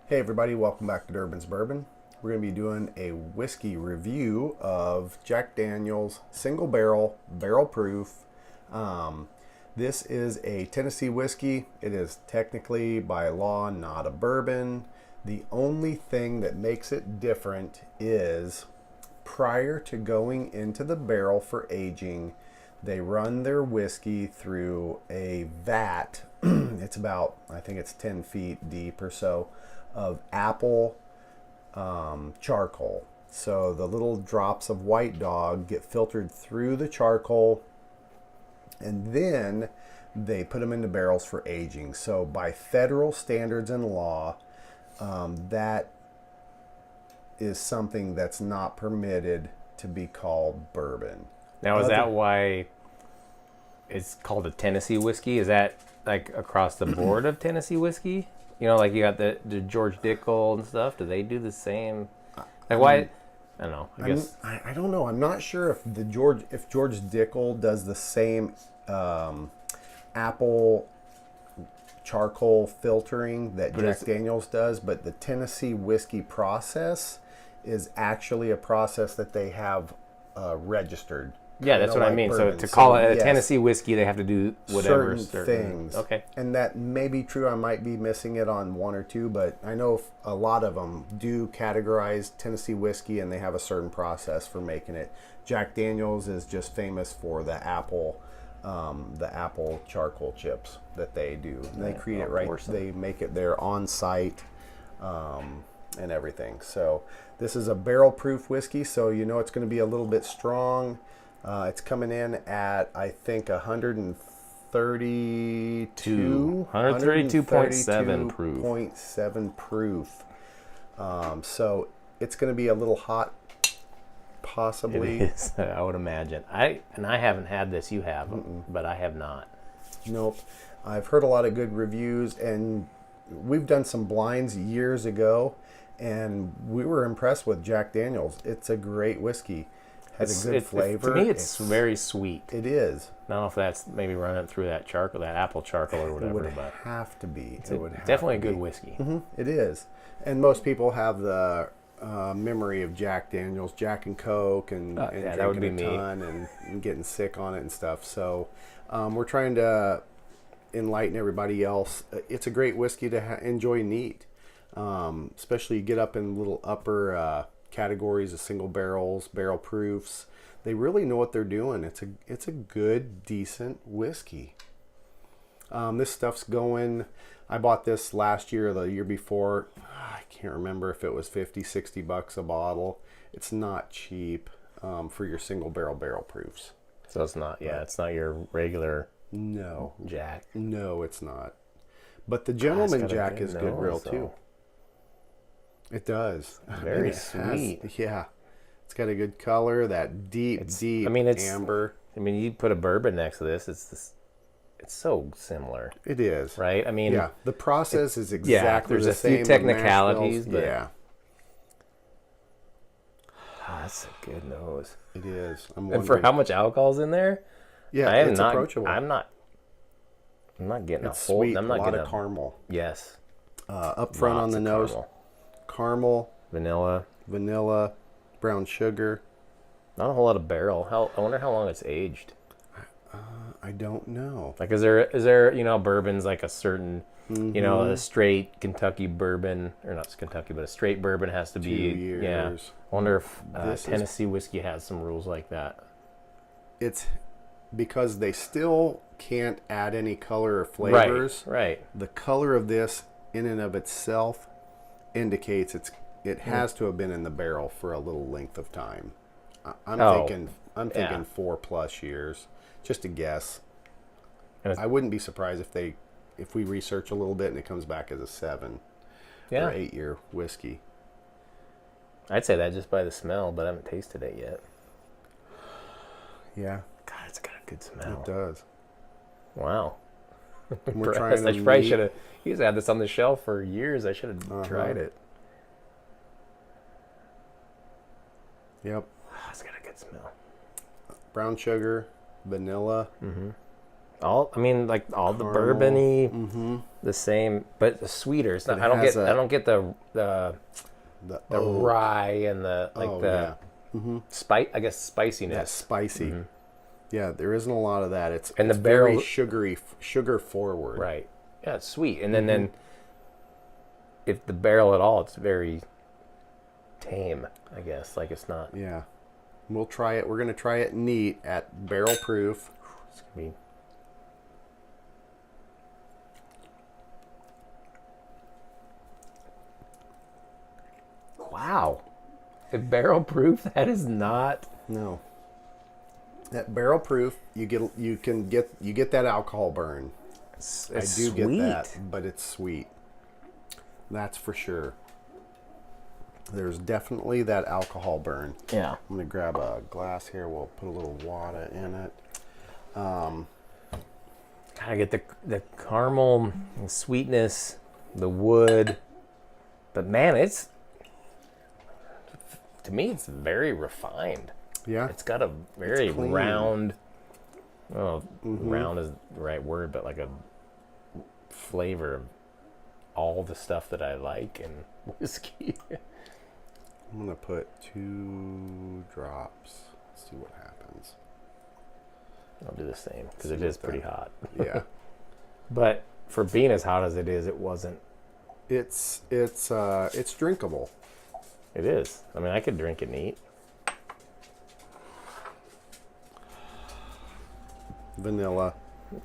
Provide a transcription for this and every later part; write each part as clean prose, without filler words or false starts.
Hey everybody, welcome back to Durbins Bourbon. We're going to be doing a whiskey review of Jack Daniel's single barrel, barrel proof. This is a Tennessee whiskey. It is technically by law not a bourbon. The only thing that makes it different is prior to going into the barrel for aging, they run their whiskey through a vat. It's about, I think it's 10 feet deep or so, of apple charcoal. So the little drops of white dog get filtered through the charcoal, and then they put them into barrels for aging. So by federal standards and law, that is something that's not permitted to be called bourbon. Now, is that why it's called a Tennessee whiskey? Is that like across the board of Tennessee whiskey? You know, like you got the George Dickel and stuff. Do they do the same? Like why? I don't know. I guess I don't know. I'm not sure if George Dickel does the same apple charcoal filtering that Jack Daniel's does, but the Tennessee whiskey process is actually a process that they have registered. Yeah, that's what I mean. Bourbon. So to call it a Tennessee whiskey, they have to do whatever certain things. Okay. And that may be true. I might be missing it on one or two, but I know a lot of them do categorize Tennessee whiskey, and they have a certain process for making it. Jack Daniel's is just famous for the apple charcoal chips that they do. And they create it right. They make it there on site. And everything. So this is a barrel proof whiskey, so you know it's going to be a little bit strong. It's coming in at, I think, 132.7 proof. 0.7 proof. So it's going to be a little hot, possibly. It is, I would imagine. I haven't had this. You have, but I have not. Nope. I've heard a lot of good reviews, and we've done some blinds years ago, and we were impressed with Jack Daniel's. It's a great whiskey. Has a good flavor. To me, it's very sweet. It is. I don't know if that's maybe running through that charcoal, that apple charcoal or whatever. It would have to be. It's definitely a good whiskey. Mm-hmm. It is. And most people have the memory of Jack Daniel's, Jack and Coke, and that would be drinking a ton and getting sick on it and stuff. So we're trying to enlighten everybody else. It's a great whiskey to enjoy neat. Especially you get up in little upper categories of single barrels, barrel proofs. They really know what they're doing. It's a good, decent whiskey. This stuff's going. I bought this last year or the year before. I can't remember if it was $50-$60 a bottle. It's not cheap for your single barrel proofs. So it's not. Yeah, it's not your regular. No Jack. No, it's not. But the Gentleman Jack is good, real too. It does. Very sweet. Yeah. It's got a good color, that deep amber. I mean, you put a bourbon next to this, it's so similar. It is. Right? I mean, yeah, the process is exactly the same. There's a few technicalities, but yeah. That's a good nose. It is. And for how much alcohol's in there? Yeah, it's approachable. I'm not getting it's a whole. Sweet, I'm not getting a lot of caramel. Yes. Up front on the nose. Caramel, vanilla, brown sugar. Not a whole lot of barrel. I wonder how long it's aged. I don't know. Like, is there bourbons like a certain, a straight Kentucky bourbon, or not Kentucky, but a straight bourbon has to be 2 years. Yeah. I wonder if Tennessee whiskey has some rules like that. It's because they still can't add any color or flavors. Right. The color of this, in and of itself, indicates it has to have been in the barrel for a little length of time. I'm thinking 4+ years, just a guess. I wouldn't be surprised if we research a little bit and it comes back as a 7 or 8 year whiskey. I'd say that just by the smell, but I haven't tasted it yet. Yeah. God, it's got a good smell. It does. Wow. We're trying to. I probably should have. He's had this on the shelf for years. I should have tried it. Yep. It's got a good smell. brown sugar, vanilla. All the bourbon-y, the same, but the sweeter. It's not. I don't get the rye and spice. I guess spiciness. That spicy. Yeah, there isn't a lot of that. It's the very barrel sugar forward. Right. Yeah, it's sweet, and then if the barrel at all, it's very tame. I guess it's not. Yeah, we'll try it. We're gonna try it neat at barrel proof. It's gonna be. Wow, at barrel proof, that is not. No. At barrel proof, you get that alcohol burn. It's I do sweet. get that, but it's sweet. That's for sure. There's definitely that alcohol burn. Yeah. I'm gonna grab a glass here. We'll put a little water in it. I get the caramel and sweetness, the wood, but man, to me it's very refined. Yeah. It's got a very round. Well, round is the right word, but like a flavor of all the stuff that I like in whiskey. I'm gonna put 2 drops. Let's see what happens. I'll do the same because it is pretty hot. Yeah. But for being as hot as it is, it wasn't. It's drinkable. It is. I mean, I could drink it neat. Vanilla.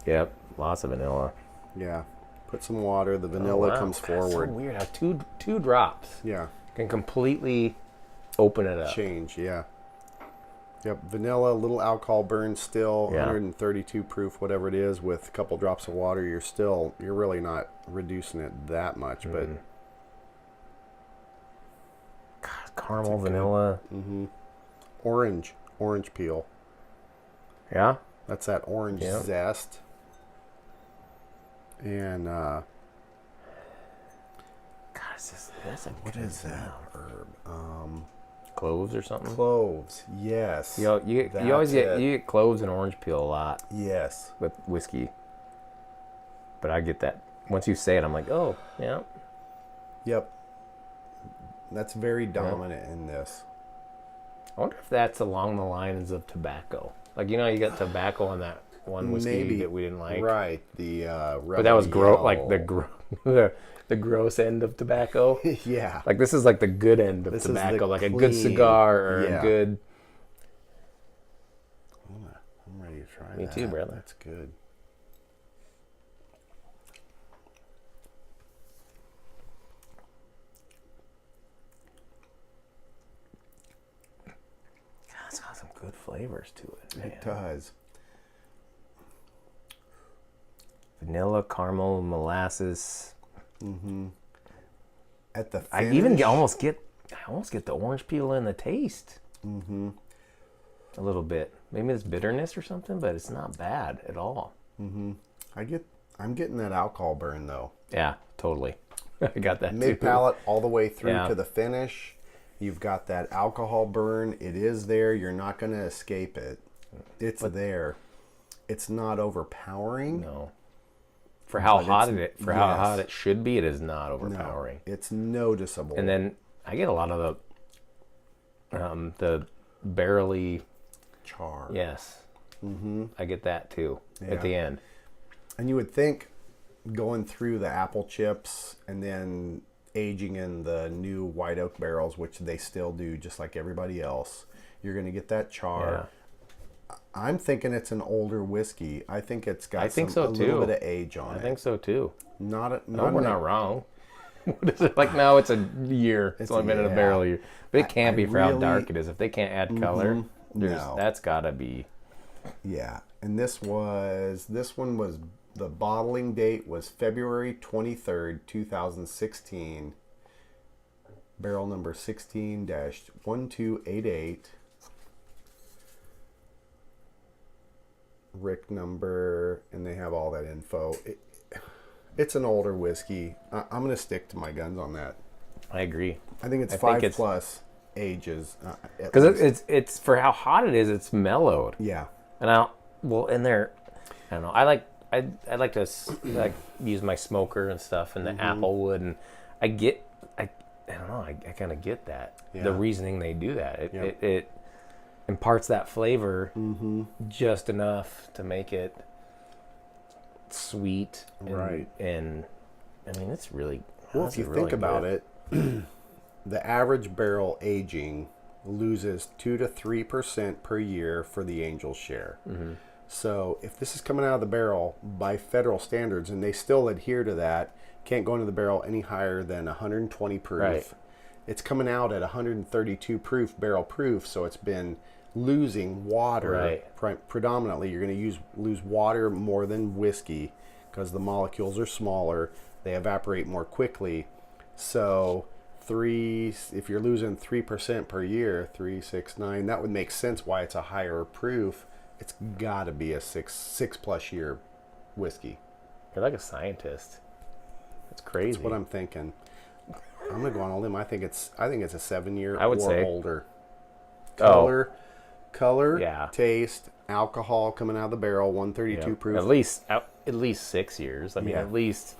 Yep, lots of vanilla. Yeah. Put some water. The vanilla comes forward. That's so weird how two drops Yeah. can completely open it up. Change. Yeah. Yep. Vanilla, little alcohol burn still, 132 proof, whatever it is, with a couple drops of water. You're really not reducing it that much, but. God, caramel, vanilla. Orange peel. Yeah. That's that orange zest. And God, that's a what is that herb? Cloves or something. Cloves. Yes. You always get cloves and orange peel a lot. Yes. With whiskey. But I get that once you say it, I'm like, oh yeah. Yep. That's very dominant in this. I wonder if that's along the lines of tobacco. Like, you got tobacco on that one whiskey that we didn't like. Right. The but that was like the gross end of tobacco. Yeah. Like, this is like the good end of tobacco, like clean, a good cigar or a good. I'm ready to try that. Me too, brother. That's good. It's got some good flavors to it, man. It does. Vanilla, caramel, molasses. At the finish, I even almost get the orange peel in the taste. A little bit. Maybe it's bitterness or something, but it's not bad at all. I'm getting that alcohol burn though. Yeah, totally. I got that Mid palate all the way through Yeah. to the finish. You've got that alcohol burn. It is there. You're not going to escape it. It's there. It's not overpowering. No. For how hot it should be, it is not overpowering. No, it's noticeable. And then I get a lot of the barrely char. Yes. I get that too at the end. And you would think going through the apple chips and then aging in the new white oak barrels, which they still do just like everybody else, you're going to get that char. Yeah. I'm thinking it's an older whiskey. I think it's got a little bit of age on it. I think so too. We're not wrong. What is it like now? It's a year. It's only been in a barrel a year. But it can't be for how dark it is. If they can't add color, that's got to be. Yeah. And this one was, the bottling date was February 23rd, 2016. Barrel number 16-1288. Rick number, and they have all that info. It's an older whiskey. I'm going to stick to my guns on that. I agree. I think it's 5+. ages. At Because least. it's for how hot it is, it's mellowed. Yeah. And in there, I don't know. I like to like use my smoker and stuff and the apple wood, and I don't know. I kind of get that the reasoning they do that. It imparts that flavor just enough to make it sweet. Right. And I mean, it's really Well, if you think about it, the average barrel aging loses 2 to 3% per year for the Angel's share. So if this is coming out of the barrel by federal standards, and they still adhere to that, can't go into the barrel any higher than 120 proof. Right. It's coming out at 132 proof, barrel proof, so it's been losing water. Right. Predominantly, you're going to lose water more than whiskey because the molecules are smaller. They evaporate more quickly. So if you're losing 3% per year, 3, 6, 9, that would make sense why it's a higher proof. It's got to be a six plus year whiskey. You're like a scientist. That's crazy. That's what I'm thinking. I'm gonna go on a limb. I think it's a 7-year I would or say. older. Oh. Color, Yeah. taste, alcohol coming out of the barrel, 132 proof. At least 6 years. I mean, Yeah. at least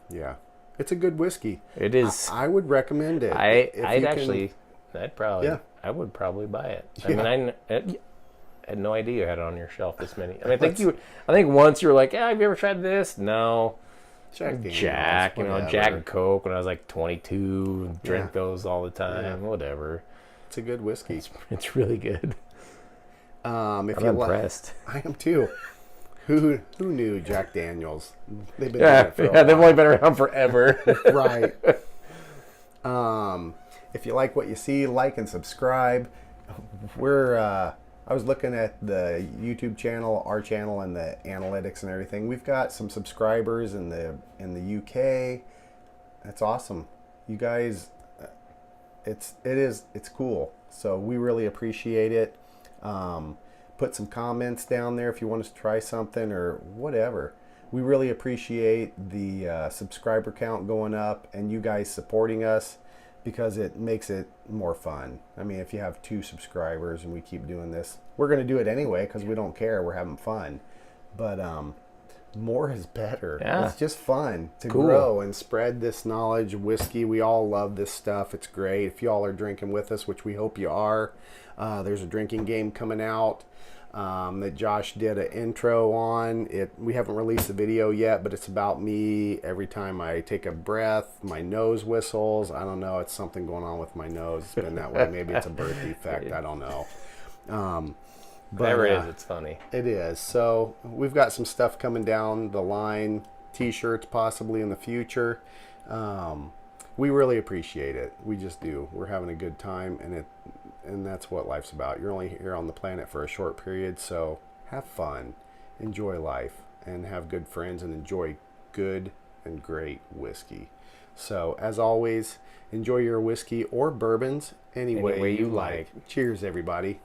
Yeah, it's a good whiskey. it is. I would recommend it. I would probably buy it. I Yeah. mean, I had no idea you had it on your shelf this many. I mean, I think once you were like, "Yeah, have you ever tried this?" No. Jack Daniels, Jack whatever. and Coke when I was like 22. Drink Yeah. those all the time. Yeah. Whatever. It's a good whiskey. It's really good. If I'm you impressed. I am too. Who knew Jack Daniels? They've been doing it for a while. They've only been around forever. Right. If you like what you see, like and subscribe. I was looking at the YouTube channel, our channel, and the analytics and everything. We've got some subscribers in the UK. That's awesome. You guys, it's cool. So we really appreciate it. Put some comments down there if you want us to try something or whatever. We really appreciate the subscriber count going up and you guys supporting us because it makes it more fun. I mean, if you have 2 subscribers and we keep doing this, we're going to do it anyway because we don't care. We're having fun. But more is better. Yeah. It's just fun to Cool. grow and spread this knowledge. Whiskey, we all love this stuff. It's great. If y'all are drinking with us, which we hope you are, there's a drinking game coming out that Josh did an intro on. We haven't released the video yet, but it's about me. Every time I take a breath, my nose whistles. I don't know. It's something going on with my nose. It's been that way. Maybe it's a birth defect. I don't know. Whatever it is, it's funny. It is. So we've got some stuff coming down the line. T-shirts possibly in the future. We really appreciate it. We just do. We're having a good time, and that's what life's about. You're only here on the planet for a short period, so have fun, enjoy life, and have good friends, and enjoy good and great whiskey. So as always, enjoy your whiskey or bourbons any way you like. Cheers, everybody.